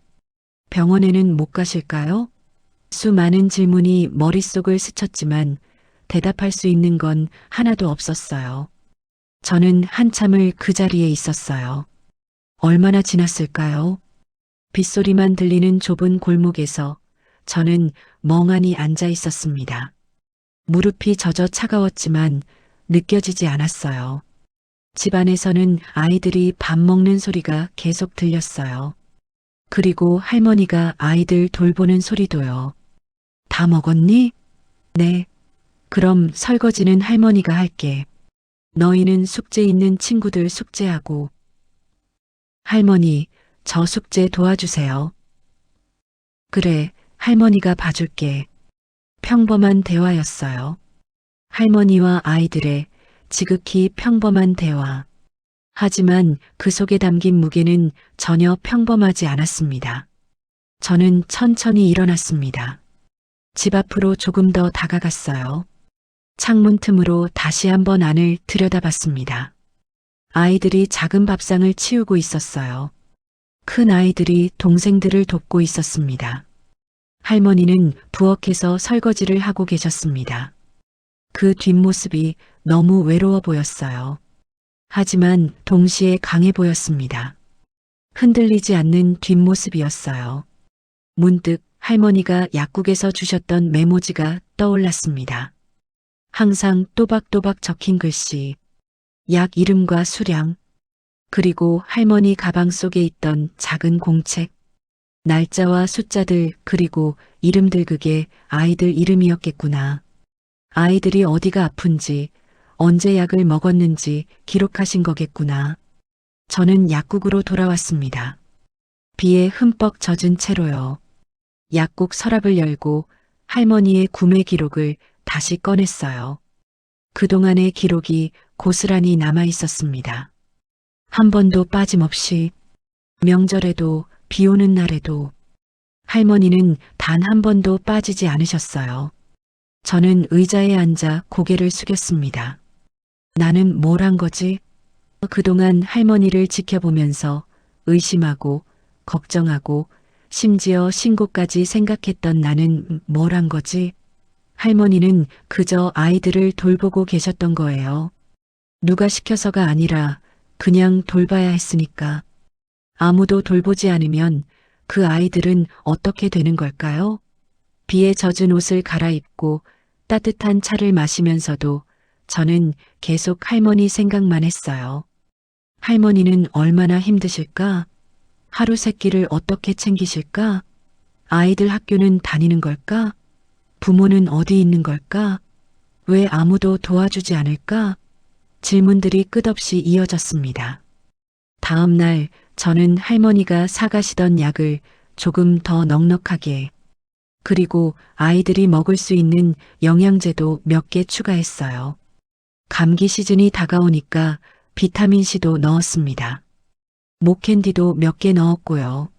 병원에는 못 가실까요? 수많은 질문이 머릿속을 스쳤지만 대답할 수 있는 건 하나도 없었어요. 저는 한참을 그 자리에 있었어요. 얼마나 지났을까요? 빗소리만 들리는 좁은 골목에서 저는 멍하니 앉아 있었습니다. 무릎이 젖어 차가웠지만 느껴지지 않았어요. 집안에서는 아이들이 밥 먹는 소리가 계속 들렸어요. 그리고 할머니가 아이들 돌보는 소리도요. 다 먹었니? 네. 그럼 설거지는 할머니가 할게. 너희는 숙제 있는 친구들 숙제하고. 할머니, 저 숙제 도와주세요. 그래, 할머니가 봐줄게. 평범한 대화였어요. 할머니와 아이들의 지극히 평범한 대화. 하지만 그 속에 담긴 무게는 전혀 평범하지 않았습니다. 저는 천천히 일어났습니다. 집 앞으로 조금 더 다가갔어요. 창문 틈으로 다시 한번 안을 들여다봤습니다. 아이들이 작은 밥상을 치우고 있었어요. 큰 아이들이 동생들을 돕고 있었습니다. 할머니는 부엌에서 설거지를 하고 계셨습니다. 그 뒷모습이 너무 외로워 보였어요. 하지만 동시에 강해 보였습니다. 흔들리지 않는 뒷모습이었어요. 문득 할머니가 약국에서 주셨던 메모지가 떠올랐습니다. 항상 또박또박 적힌 글씨, 약 이름과 수량, 그리고 할머니 가방 속에 있던 작은 공책, 날짜와 숫자들 그리고 이름들 그게 아이들 이름이었겠구나. 아이들이 어디가 아픈지, 언제 약을 먹었는지 기록하신 거겠구나. 저는 약국으로 돌아왔습니다. 비에 흠뻑 젖은 채로요. 약국 서랍을 열고 할머니의 구매 기록을 다시 꺼냈어요. 그동안의 기록이 고스란히 남아 있었습니다. 한 번도 빠짐없이 명절에도 비 오는 날에도 할머니는 단 한 번도 빠지지 않으셨어요. 저는 의자에 앉아 고개를 숙였습니다. 나는 뭘 한 거지? 그동안 할머니를 지켜보면서 의심하고 걱정하고 심지어 신고까지 생각했던 나는 뭘 한 거지? 할머니는 그저 아이들을 돌보고 계셨던 거예요. 누가 시켜서가 아니라 그냥 돌봐야 했으니까. 아무도 돌보지 않으면 그 아이들은 어떻게 되는 걸까요? 비에 젖은 옷을 갈아입고 따뜻한 차를 마시면서도 저는 계속 할머니 생각만 했어요. 할머니는 얼마나 힘드실까? 하루 세 끼를 어떻게 챙기실까? 아이들 학교는 다니는 걸까? 부모는 어디 있는 걸까? 왜 아무도 도와주지 않을까? 질문들이 끝없이 이어졌습니다. 다음 날 저는 할머니가 사가시던 약을 조금 더 넉넉하게 그리고 아이들이 먹을 수 있는 영양제도 몇 개 추가했어요. 감기 시즌이 다가오니까 비타민C도 넣었습니다. 목캔디도 몇 개 넣었고요.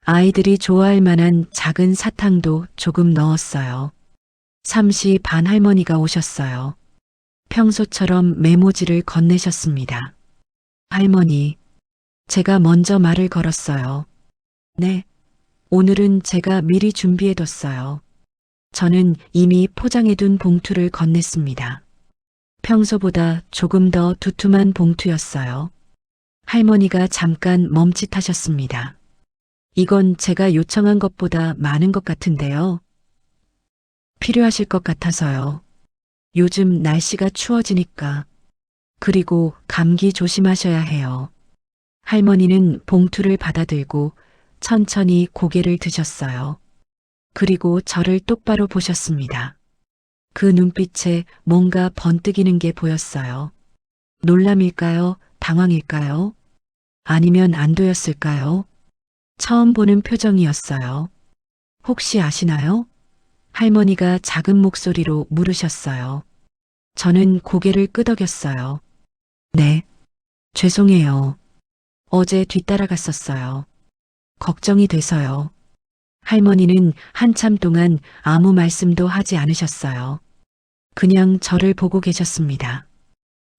아이들이 좋아할 만한 작은 사탕도 조금 넣었어요. 3시 반 할머니가 오셨어요. 평소처럼 메모지를 건네셨습니다. 할머니, 제가 먼저 말을 걸었어요. 네, 오늘은 제가 미리 준비해뒀어요. 저는 이미 포장해둔 봉투를 건넸습니다. 평소보다 조금 더 두툼한 봉투였어요. 할머니가 잠깐 멈칫하셨습니다. 이건 제가 요청한 것보다 많은 것 같은데요. 필요하실 것 같아서요. 요즘 날씨가 추워지니까. 그리고 감기 조심하셔야 해요. 할머니는 봉투를 받아들고 천천히 고개를 드셨어요. 그리고 저를 똑바로 보셨습니다. 그 눈빛에 뭔가 번뜩이는 게 보였어요. 놀람일까요? 당황일까요? 아니면 안도였을까요? 처음 보는 표정이었어요. 혹시 아시나요? 할머니가 작은 목소리로 물으셨어요. 저는 고개를 끄덕였어요. 네, 죄송해요. 어제 뒤따라갔었어요. 걱정이 돼서요. 할머니는 한참 동안 아무 말씀도 하지 않으셨어요. 그냥 저를 보고 계셨습니다.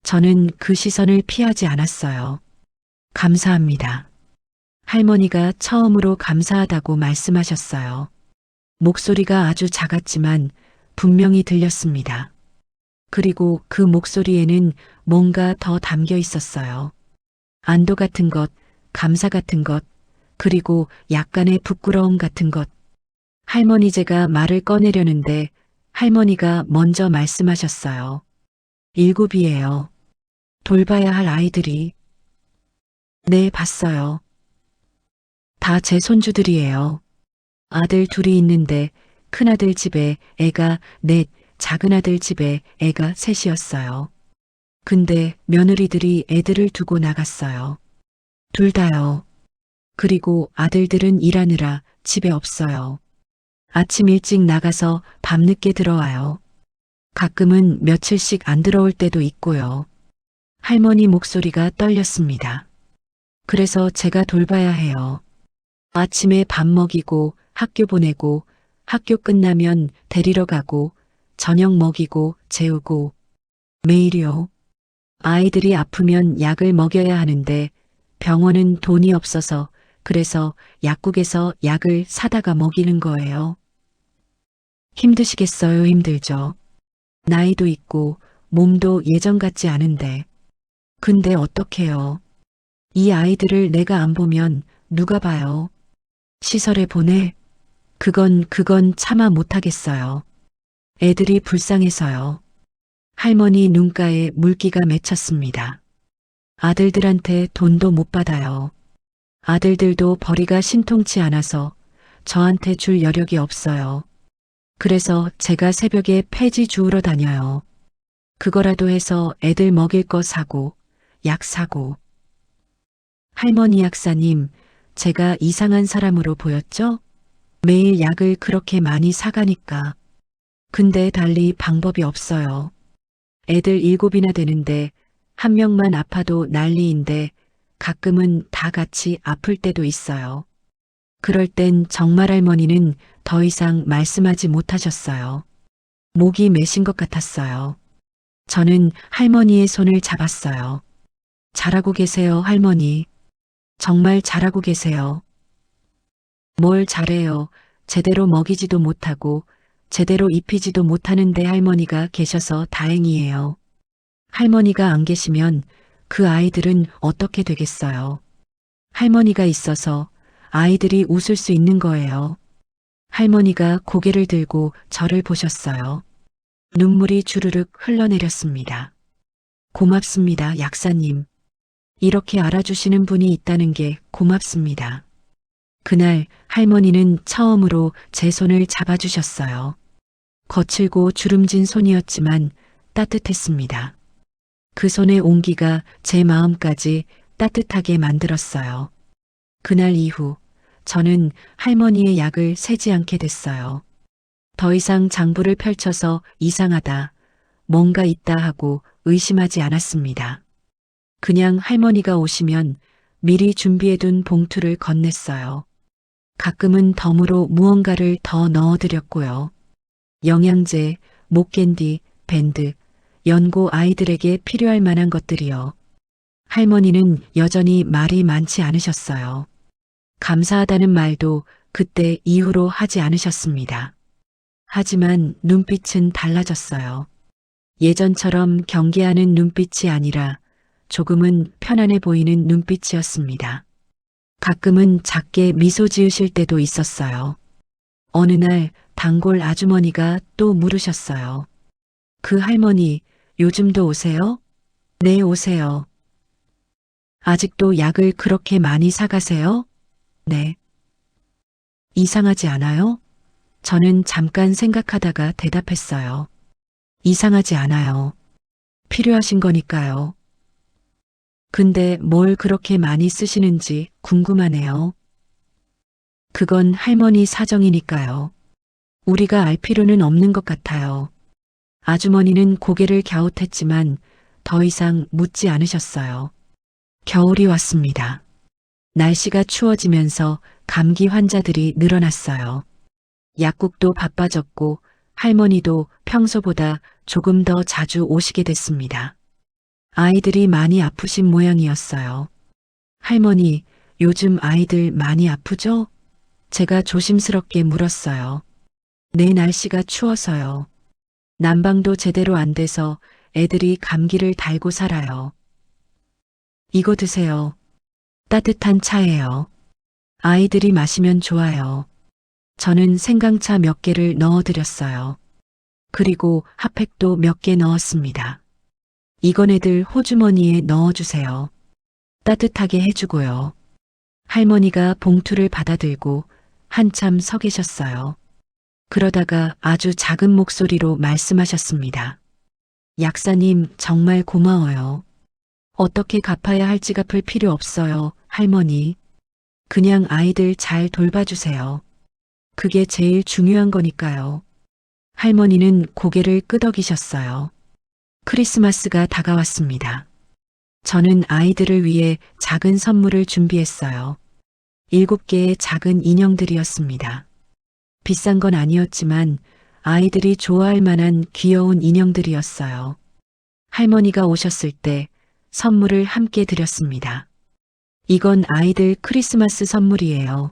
저는 그 시선을 피하지 않았어요. 감사합니다. 할머니가 처음으로 감사하다고 말씀하셨어요. 목소리가 아주 작았지만 분명히 들렸습니다. 그리고 그 목소리에는 뭔가 더 담겨 있었어요. 안도 같은 것, 감사 같은 것, 그리고 약간의 부끄러움 같은 것. 할머니 제가 말을 꺼내려는데 할머니가 먼저 말씀하셨어요. 7이에요. 돌봐야 할 아이들이. 네, 봤어요. 다 제 손주들이에요. 아들 2이 있는데 큰아들 집에 애가 4, 작은아들 집에 애가 3이었어요. 근데 며느리들이 애들을 두고 나갔어요. 2 다요. 그리고 아들들은 일하느라 집에 없어요. 아침 일찍 나가서 밤늦게 들어와요. 가끔은 며칠씩 안 들어올 때도 있고요. 할머니 목소리가 떨렸습니다. 그래서 제가 돌봐야 해요. 아침에 밥 먹이고 학교 보내고 학교 끝나면 데리러 가고 저녁 먹이고 재우고 매일이요. 아이들이 아프면 약을 먹여야 하는데 병원은 돈이 없어서 그래서 약국에서 약을 사다가 먹이는 거예요. 힘드시겠어요, 힘들죠. 나이도 있고 몸도 예전 같지 않은데. 근데 어떡해요. 이 아이들을 내가 안 보면 누가 봐요. 시설에 보내? 그건 참아 못하겠어요. 애들이 불쌍해서요. 할머니 눈가에 물기가 맺혔습니다. 아들들한테 돈도 못 받아요. 아들들도 벌이가 신통치 않아서 저한테 줄 여력이 없어요. 그래서 제가 새벽에 폐지 주우러 다녀요. 그거라도 해서 애들 먹일 거 사고, 약 사고. 할머니 약사님, 제가 이상한 사람으로 보였죠? 매일 약을 그렇게 많이 사가니까. 근데 달리 방법이 없어요. 애들 7이나 되는데 한 명만 아파도 난리인데 가끔은 다 같이 아플 때도 있어요. 그럴 땐 정말 할머니는 더 이상 말씀하지 못하셨어요. 목이 메신 것 같았어요. 저는 할머니의 손을 잡았어요. 잘하고 계세요, 할머니. 정말 잘하고 계세요. 뭘 잘해요. 제대로 먹이지도 못하고 제대로 입히지도 못하는데 할머니가 계셔서 다행이에요. 할머니가 안 계시면 그 아이들은 어떻게 되겠어요. 할머니가 있어서 아이들이 웃을 수 있는 거예요. 할머니가 고개를 들고 저를 보셨어요. 눈물이 주르륵 흘러내렸습니다. 고맙습니다, 약사님. 이렇게 알아주시는 분이 있다는 게 고맙습니다. 그날 할머니는 처음으로 제 손을 잡아주셨어요. 거칠고 주름진 손이었지만 따뜻했습니다. 그 손의 온기가 제 마음까지 따뜻하게 만들었어요. 그날 이후 저는 할머니의 약을 세지 않게 됐어요. 더 이상 장부를 펼쳐서 이상하다, 뭔가 있다 하고 의심하지 않았습니다. 그냥 할머니가 오시면 미리 준비해둔 봉투를 건넸어요. 가끔은 덤으로 무언가를 더 넣어드렸고요. 영양제, 목캔디, 밴드, 연고 아이들에게 필요할 만한 것들이요. 할머니는 여전히 말이 많지 않으셨어요. 감사하다는 말도 그때 이후로 하지 않으셨습니다. 하지만 눈빛은 달라졌어요. 예전처럼 경계하는 눈빛이 아니라 조금은 편안해 보이는 눈빛이었습니다. 가끔은 작게 미소 지으실 때도 있었어요. 어느 날 단골 아주머니가 또 물으셨어요. 그 할머니 요즘도 오세요? 네, 오세요. 아직도 약을 그렇게 많이 사가세요? 네. 이상하지 않아요? 저는 잠깐 생각하다가 대답했어요. 이상하지 않아요. 필요하신 거니까요. 근데 뭘 그렇게 많이 쓰시는지 궁금하네요. 그건 할머니 사정이니까요. 우리가 알 필요는 없는 것 같아요. 아주머니는 고개를 갸웃했지만 더 이상 묻지 않으셨어요. 겨울이 왔습니다. 날씨가 추워지면서 감기 환자들이 늘어났어요. 약국도 바빠졌고 할머니도 평소보다 조금 더 자주 오시게 됐습니다. 아이들이 많이 아프신 모양이었어요. 할머니, 요즘 아이들 많이 아프죠? 제가 조심스럽게 물었어요. 네, 날씨가 추워서요. 난방도 제대로 안 돼서 애들이 감기를 달고 살아요. 이거 드세요. 따뜻한 차예요. 아이들이 마시면 좋아요. 저는 생강차 몇 개를 넣어드렸어요. 그리고 핫팩도 몇 개 넣었습니다. 이건 애들 호주머니에 넣어주세요. 따뜻하게 해주고요. 할머니가 봉투를 받아들고 한참 서 계셨어요. 그러다가 아주 작은 목소리로 말씀하셨습니다. 약사님, 정말 고마워요. 어떻게 갚아야 할지 갚을 필요 없어요, 할머니. 그냥 아이들 잘 돌봐주세요. 그게 제일 중요한 거니까요. 할머니는 고개를 끄덕이셨어요. 크리스마스가 다가왔습니다. 저는 아이들을 위해 작은 선물을 준비했어요. 7개의 작은 인형들이었습니다. 비싼 건 아니었지만 아이들이 좋아할 만한 귀여운 인형들이었어요. 할머니가 오셨을 때 선물을 함께 드렸습니다. 이건 아이들 크리스마스 선물이에요.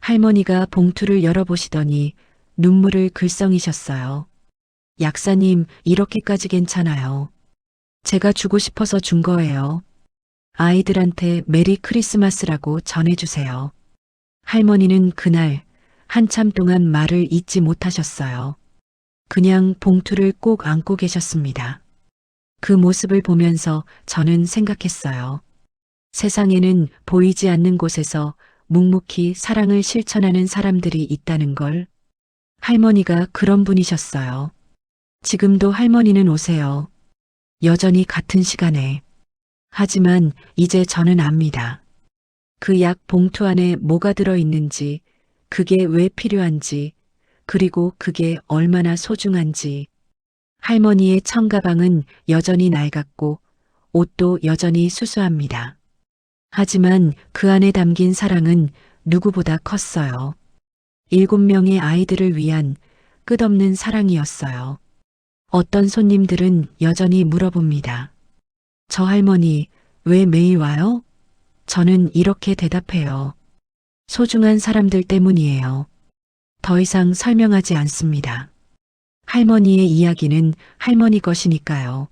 할머니가 봉투를 열어보시더니 눈물을 글썽이셨어요. 약사님, 이렇게까지 괜찮아요. 제가 주고 싶어서 준 거예요. 아이들한테 메리 크리스마스라고 전해주세요. 할머니는 그날 한참 동안 말을 잇지 못하셨어요. 그냥 봉투를 꼭 안고 계셨습니다. 그 모습을 보면서 저는 생각했어요. 세상에는 보이지 않는 곳에서 묵묵히 사랑을 실천하는 사람들이 있다는 걸. 할머니가 그런 분이셨어요. 지금도 할머니는 오세요. 여전히 같은 시간에. 하지만 이제 저는 압니다. 그 약 봉투 안에 뭐가 들어있는지, 그게 왜 필요한지, 그리고 그게 얼마나 소중한지. 할머니의 청가방은 여전히 낡았고 옷도 여전히 수수합니다. 하지만 그 안에 담긴 사랑은 누구보다 컸어요. 7명의 아이들을 위한 끝없는 사랑이었어요. 어떤 손님들은 여전히 물어봅니다. 저 할머니 왜 매일 와요? 저는 이렇게 대답해요. 소중한 사람들 때문이에요. 더 이상 설명하지 않습니다. 할머니의 이야기는 할머니 것이니까요.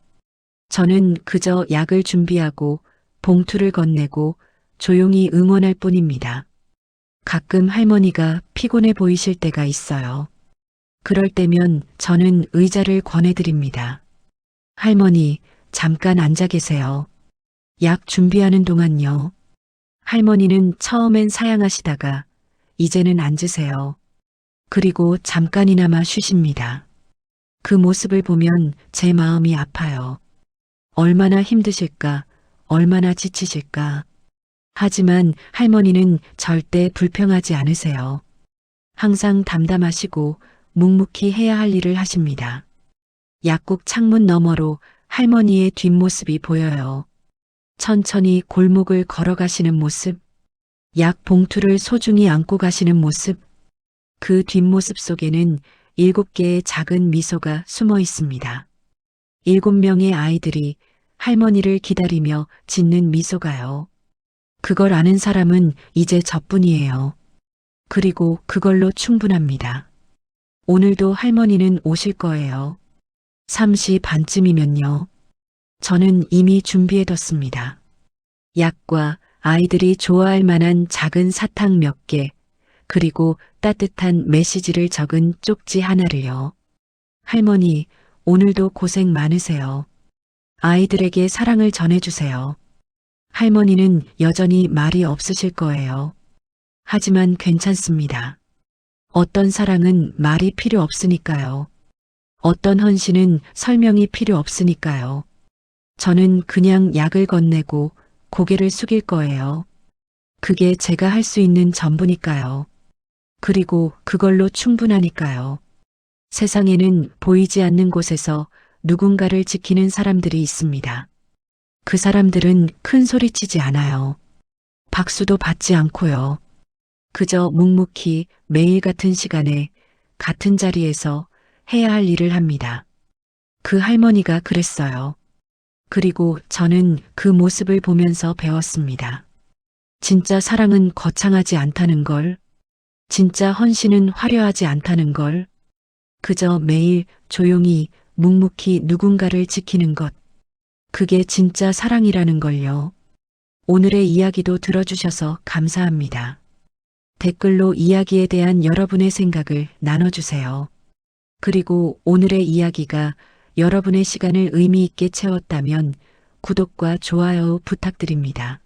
저는 그저 약을 준비하고 봉투를 건네고 조용히 응원할 뿐입니다. 가끔 할머니가 피곤해 보이실 때가 있어요. 그럴 때면 저는 의자를 권해드립니다. 할머니, 잠깐 앉아 계세요. 약 준비하는 동안요. 할머니는 처음엔 사양하시다가 이제는 앉으세요. 그리고 잠깐이나마 쉬십니다. 그 모습을 보면 제 마음이 아파요. 얼마나 힘드실까, 얼마나 지치실까. 하지만 할머니는 절대 불평하지 않으세요. 항상 담담하시고 묵묵히 해야 할 일을 하십니다. 약국 창문 너머로 할머니의 뒷모습이 보여요. 천천히 골목을 걸어가시는 모습, 약 봉투를 소중히 안고 가시는 모습, 그 뒷모습 속에는 7개의 작은 미소가 숨어 있습니다. 7명의 아이들이 할머니를 기다리며 짓는 미소가요. 그걸 아는 사람은 이제 저뿐이에요. 그리고 그걸로 충분합니다. 오늘도 할머니는 오실 거예요. 3시 반쯤이면요. 저는 이미 준비해뒀습니다. 약과 아이들이 좋아할 만한 작은 사탕 몇 개, 그리고 따뜻한 메시지를 적은 쪽지 하나를요. 할머니, 오늘도 고생 많으세요. 아이들에게 사랑을 전해주세요. 할머니는 여전히 말이 없으실 거예요. 하지만 괜찮습니다. 어떤 사랑은 말이 필요 없으니까요. 어떤 헌신은 설명이 필요 없으니까요. 저는 그냥 약을 건네고 고개를 숙일 거예요. 그게 제가 할 수 있는 전부니까요. 그리고 그걸로 충분하니까요. 세상에는 보이지 않는 곳에서 누군가를 지키는 사람들이 있습니다. 그 사람들은 큰 소리치지 않아요. 박수도 받지 않고요. 그저 묵묵히 매일 같은 시간에 같은 자리에서 해야 할 일을 합니다. 그 할머니가 그랬어요. 그리고 저는 그 모습을 보면서 배웠습니다. 진짜 사랑은 거창하지 않다는 걸, 진짜 헌신은 화려하지 않다는 걸, 그저 매일 조용히 묵묵히 누군가를 지키는 것, 그게 진짜 사랑이라는 걸요. 오늘의 이야기도 들어주셔서 감사합니다. 댓글로 이야기에 대한 여러분의 생각을 나눠주세요. 그리고 오늘의 이야기가 여러분의 시간을 의미 있게 채웠다면 구독과 좋아요 부탁드립니다.